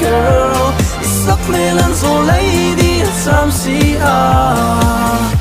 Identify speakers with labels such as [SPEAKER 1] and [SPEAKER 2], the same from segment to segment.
[SPEAKER 1] girl. Sắc mê lần rồi lấy đi xăm xì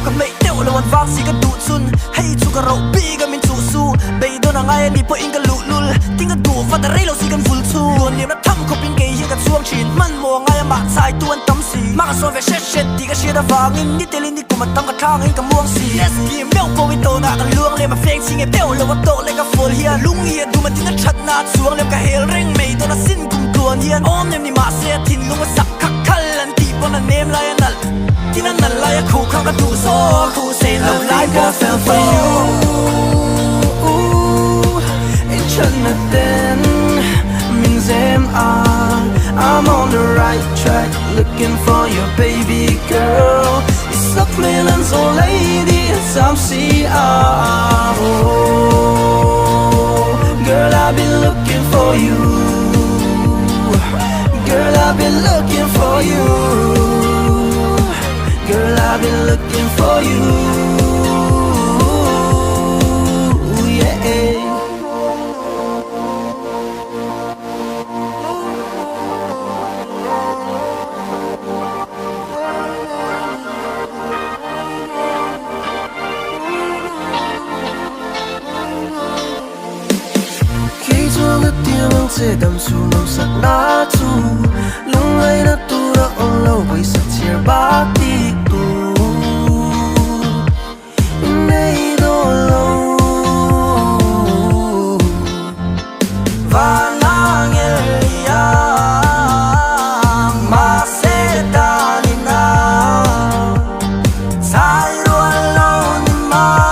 [SPEAKER 2] Còn mấy đeo là một vang xì cái đủ chun hay chú cái rau bi cái mình chú su bây đó là ngay đi po in cái lụ lul tiếng cái đủ và ta rây lâu xì cái full chu luôn niệm nó thăm không pin cái hiện cái chuông chín man mùa ngay mà sai tuan tâm xì mà cái so về shit thì cái shit đã vang in đi telin đi cùng mà tâm cái thang in cái muông xì Lesky mèo po in tô na cái luang lên mà phèn xì nghe đeo là một tô lên cái full hiền lung hiền đủ mà tiếng cái chặt na chuông lên cái hell ring mày đó là xin cùng tuan hiền ôm niệm đi mà sẽ thìn lung mà sắc khắc khăn lần tí bọn anh nêm lại anh nal tin anh nal lại khu khang cái đủ so khu say love like I fell for you.
[SPEAKER 1] Then means I'm on the right track, looking for your baby girl. Sắc mê lần rồi lấy đi xăm xì Girl, I've been looking for you. Girl, I've been looking for you. Girl, I've been looking for you. Yeah. Sẽ đâm su mong sắc na chu lung ai na tu ra ong lâu bay sắc chia ba ti tu nay do lâu và na nghe ya mà sẽ ta đi na sai rual lâu ni ma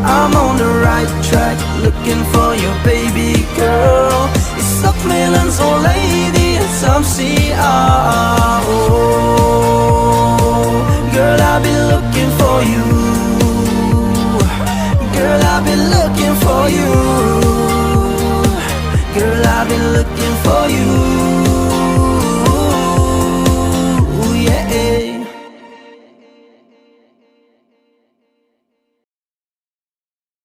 [SPEAKER 1] I'm on the right track, looking for your baby girl. Sắc mê lần rồi lấy đi xăm xì Girl, I've been looking for you. Girl, I've been looking for you. Girl, I've been looking for you.